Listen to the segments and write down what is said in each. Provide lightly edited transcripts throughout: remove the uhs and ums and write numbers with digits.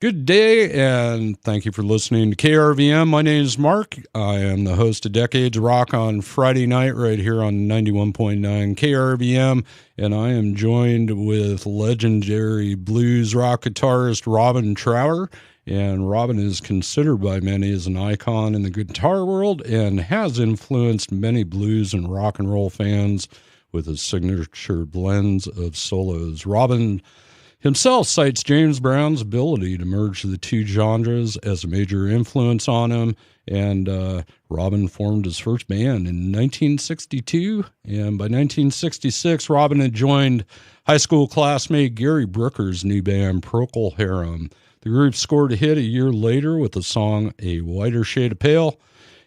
Good day, and thank you for listening to KRVM. My name is Mark. I am the host of Decades of Rock on Friday night right here on 91.9 KRVM, and I am joined with legendary blues rock guitarist Robin Trower. And Robin is considered by many as an icon in the guitar world and has influenced many blues and rock and roll fans with his signature blends of solos. Robin himself cites James Brown's ability to merge the two genres as a major influence on him, and Robin formed his first band in 1962, and by 1966, Robin had joined high school classmate Gary Brooker's new band, Procol Harum. The group scored a hit a year later with the song A Whiter Shade of Pale.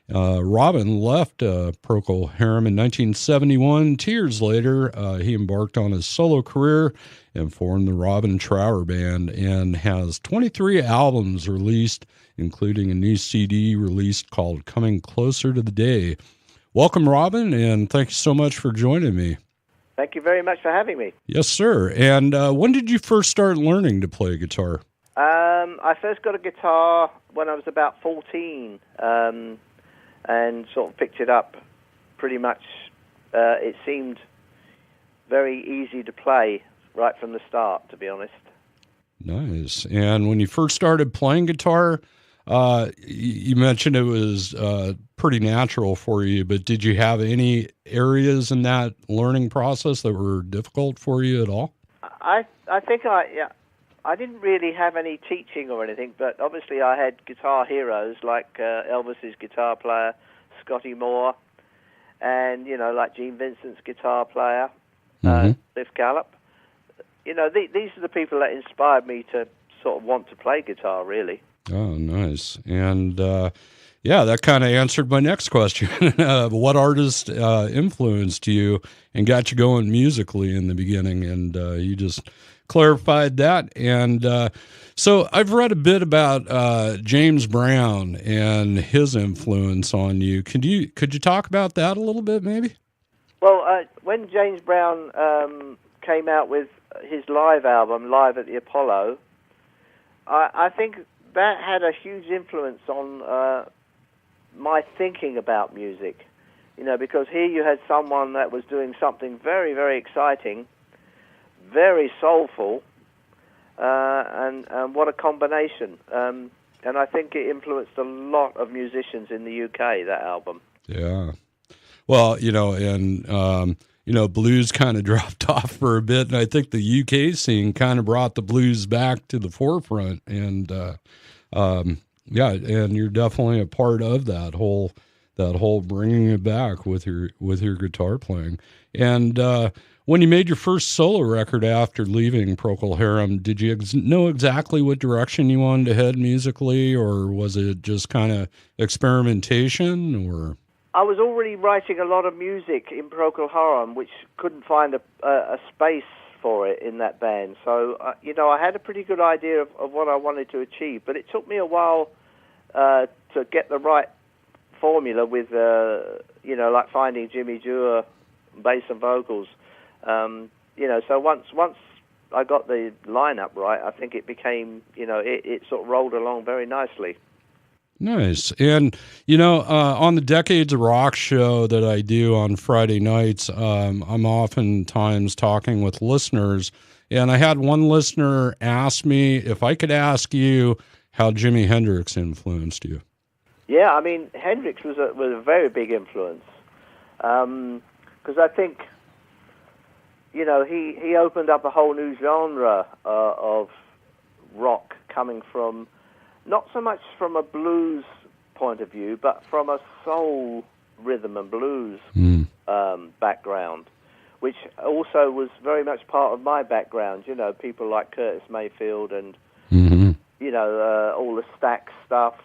Robin left Procol Harum in 1971. 2 years later, he embarked on his solo career and formed the Robin Trower Band and has 23 albums released, including a new CD released called Coming Closer to the Day. Welcome, Robin, and thank you so much for joining me. Thank you very much for having me. Yes, sir. And when did you first start learning to play guitar? I first got a guitar when I was about 14, and sort of picked it up pretty much. It seemed very easy to play right from the start, to be honest. Nice. And when you first started playing guitar, you mentioned it was pretty natural for you, but did you have any areas in that learning process that were difficult for you at all? I think I didn't really have any teaching or anything, but obviously I had guitar heroes like Elvis's guitar player, Scotty Moore, and, like Gene Vincent's guitar player, Cliff Gallup. These are the people that inspired me to sort of want to play guitar, really. Oh, nice. And, that kind of answered my next question. What artist influenced you and got you going musically in the beginning? And you just clarified that. And so I've read a bit about James Brown and his influence on you. Could you talk about that a little bit, maybe? Well, when James Brown came out with his live album, Live at the Apollo, I think that had a huge influence on my thinking about music, because here you had someone that was doing something very, very exciting, very soulful, and what a combination. And I think it influenced a lot of musicians in the UK, that album. Yeah. Well, blues kind of dropped off for a bit, and I think the UK scene kind of brought the blues back to the forefront. And and you're definitely a part of that whole bringing it back with your guitar playing. And when you made your first solo record after leaving Procol Harum, did you know exactly what direction you wanted to head musically, or was it just kind of experimentation? Or I was already writing a lot of music in Procol Harum, which couldn't find a space for it in that band. So, I had a pretty good idea of what I wanted to achieve, but it took me a while to get the right formula with, like finding Jimmy Dewar, bass and vocals. So once I got the lineup right, I think it became, it sort of rolled along very nicely. Nice. And, on the Decades of Rock show that I do on Friday nights, I'm oftentimes talking with listeners, and I had one listener ask me if I could ask you how Jimi Hendrix influenced you. Yeah, I mean, Hendrix was a very big influence, because I think, he opened up a whole new genre of rock, coming from not so much from a blues point of view, but from a soul rhythm and blues background, which also was very much part of my background. People like Curtis Mayfield and, all the Stax stuff.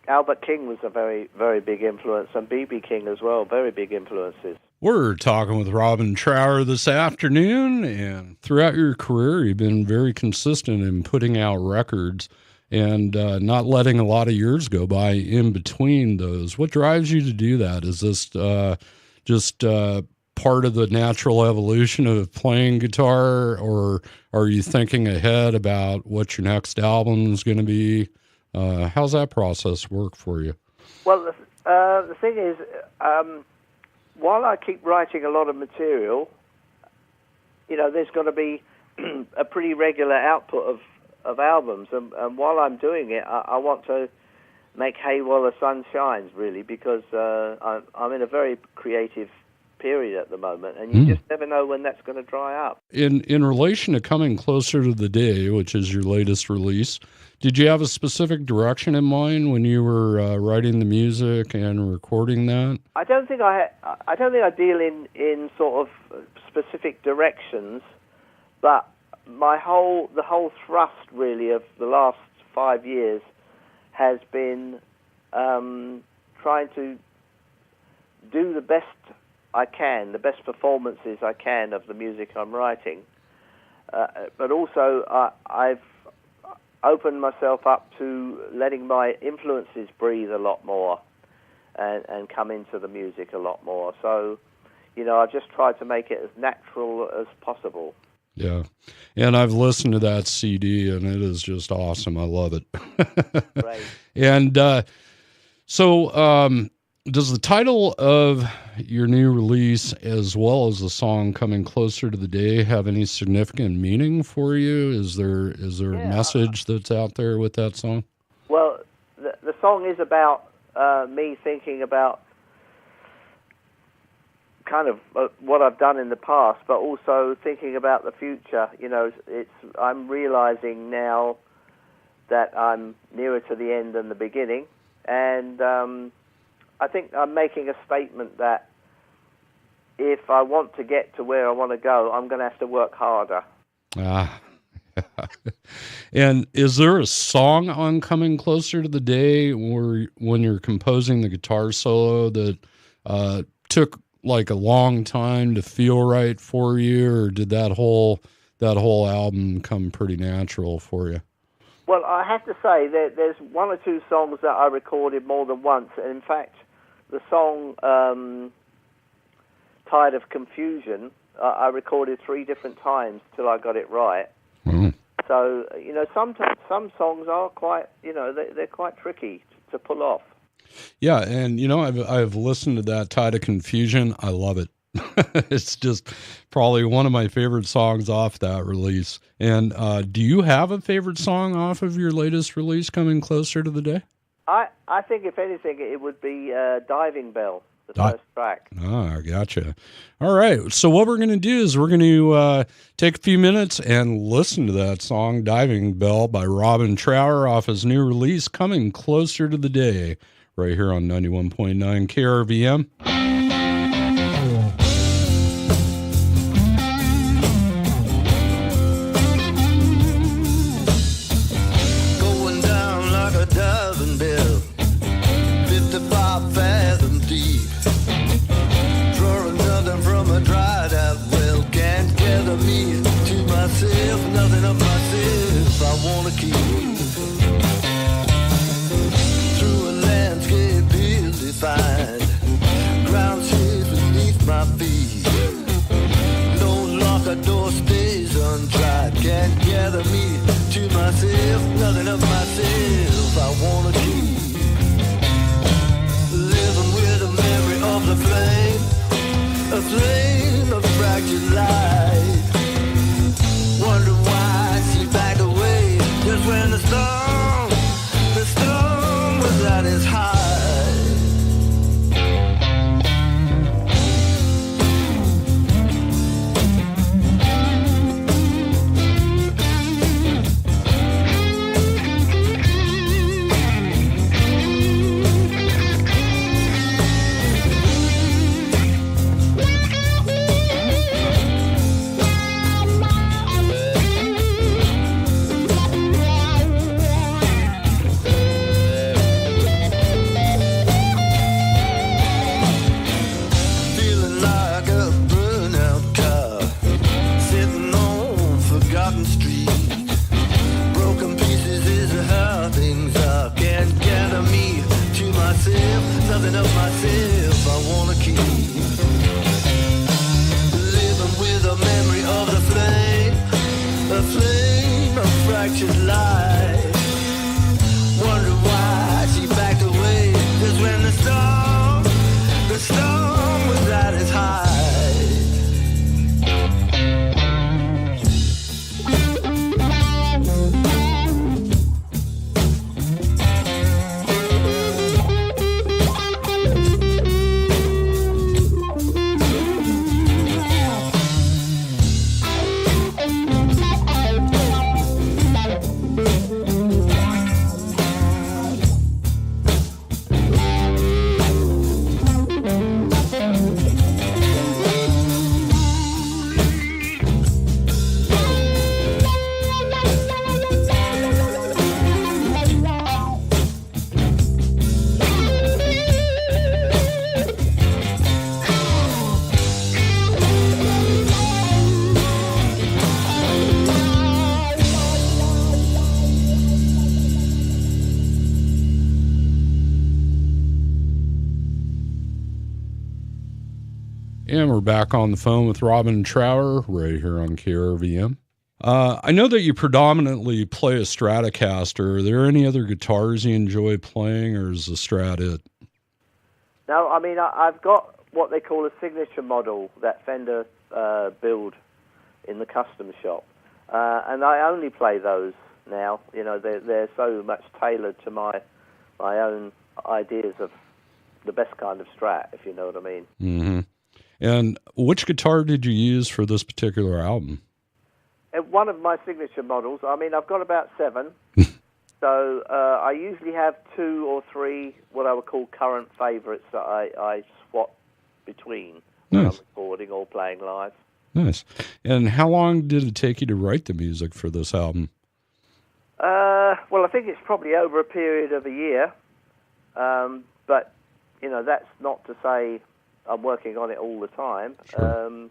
Albert King was a very, very big influence, and B.B. King as well, very big influences. We're talking with Robin Trower this afternoon, and throughout your career, you've been very consistent in putting out records and not letting a lot of years go by in between those. What drives you to do that? Is this just part of the natural evolution of playing guitar, or are you thinking ahead about what your next album is going to be? How's that process work for you? Well, the thing is, while I keep writing a lot of material, there's going to be a pretty regular output of albums, and while I'm doing it, I want to make hay while the sun shines, really, because I'm in a very creative period at the moment, and you just never know when that's going to dry up. In relation to Coming Closer to the Day, which is your latest release, did you have a specific direction in mind when you were writing the music and recording that? I don't think I deal in sort of specific directions, but the whole thrust really of the last 5 years has been trying to do the best I can, the best performances I can of the music I'm writing. But also, I've opened myself up to letting my influences breathe a lot more and come into the music a lot more. So, I just try to make it as natural as possible. Yeah. And I've listened to that CD, and it is just awesome. I love it. Right. And so does the title of your new release, as well as the song Coming Closer to the Day, have any significant meaning for you? Is there a message that's out there with that song? Well, the song is about me thinking about kind of what I've done in the past, but also thinking about the future. I'm realizing now that I'm nearer to the end than the beginning, and I think I'm making a statement that if I want to get to where I want to go, I'm going to have to work harder. And is there a song on Coming Closer to the Day where, when you're composing the guitar solo, that took like a long time to feel right for you, or did that whole album come pretty natural for you? Well, I have to say that there's one or two songs that I recorded more than once. And in fact, the song Tired of Confusion, I recorded 3 different times till I got it right. Mm. So, sometimes some songs are quite, they're quite tricky to pull off. Yeah, and I've listened to that Tide of Confusion. I love it. It's just probably one of my favorite songs off that release. And do you have a favorite song off of your latest release, Coming Closer to the Day? I think, if anything, it would be Diving Bell, the first track. Ah, gotcha. All right, so what we're going to do is we're going to take a few minutes and listen to that song, Diving Bell, by Robin Trower, off his new release, Coming Closer to the Day, right here on 91.9 KRVM. Going down like a diving bell, 55 fathom deep. Drawing nothing from a dried out well. Can't gather me to myself, nothing of myself I want to keep. Through a landscape ill-defined, ground shifts beneath my feet. No lock, a door stays untried. Can't gather me to myself, nothing of myself I want to keep. Living with the memory of the flame, a flame of fractured light. Wonder why she backed away just when the storm was at its height. precious life. Wonder why she backed away. 'Cause when the storm was at its height. And we're back on the phone with Robin Trower right here on KRVM. I know that you predominantly play a Stratocaster. Are there any other guitars you enjoy playing, or is the Strat it? No, I mean, I've got what they call a signature model that Fender build in the custom shop. And I only play those now. You know, they're so much tailored to my own ideas of the best kind of Strat, if you know what I mean. Mm-hmm. And which guitar did you use for this particular album? One of my signature models. I mean, I've got about 7. So I usually have 2 or 3 what I would call current favorites that I swap between when I'm recording or playing live. Nice. And how long did it take you to write the music for this album? Well, I think it's probably over a period of a year. But, you know, that's not to say I'm working on it all the time. Sure.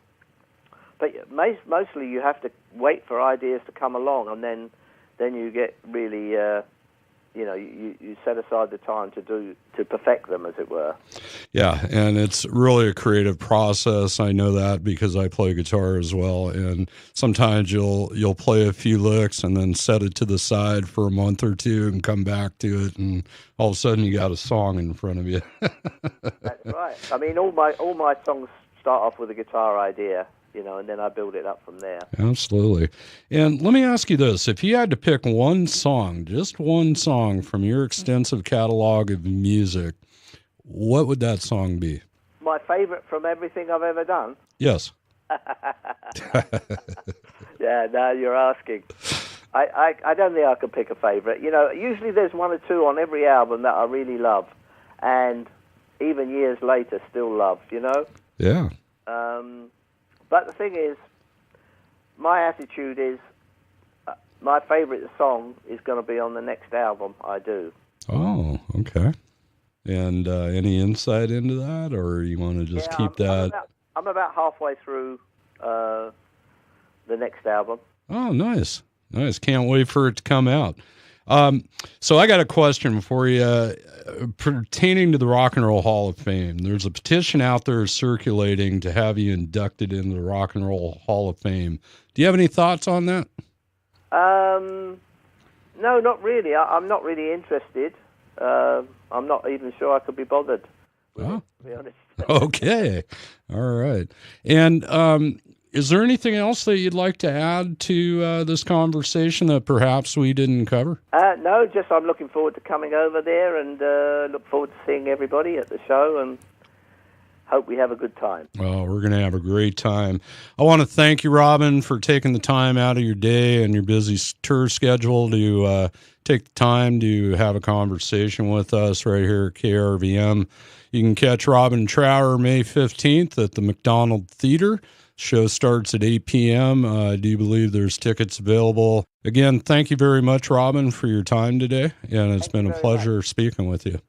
But mostly you have to wait for ideas to come along, and then you get really, you set aside the time to perfect them, as it were. Yeah, and it's really a creative process. I know that because I play guitar as well, and sometimes you'll play a few licks and then set it to the side for a month or two and come back to it, and all of a sudden you got a song in front of you. That's right. I mean, all my songs start off with a guitar idea, you know, and then I build it up from there. Absolutely. And let me ask you this. If you had to pick one song, just one song from your extensive catalog of music, what would that song be? My favorite from everything I've ever done? Yes. Yeah, now you're asking. I don't think I could pick a favorite. You know, usually there's 1 or 2 on every album that I really love, and even years later still love, you know? Yeah. But the thing is, my attitude is, my favorite song is going to be on the next album I do. Oh, okay. And any insight into that, or you want to just keep that? I'm about halfway through the next album. Oh, nice. Nice. Can't wait for it to come out. So I got a question for you pertaining to the Rock and Roll Hall of Fame. There's a petition out there circulating to have you inducted into the Rock and Roll Hall of Fame. Do you have any thoughts on that? No, not really. I'm not really interested. I'm not even sure I could be bothered with it, to be honest. Okay. All right. And is there anything else that you'd like to add to this conversation that perhaps we didn't cover? No, just I'm looking forward to coming over there and look forward to seeing everybody at the show and hope we have a good time. Well, we're going to have a great time. I want to thank you, Robin, for taking the time out of your day and your busy tour schedule to take the time to have a conversation with us right here at KRVM. You can catch Robin Trower May 15th at the McDonald Theater. Show starts at 8 p.m. I do believe there's tickets available. Again, thank you very much, Robin, for your time today, and it's been a pleasure speaking with you.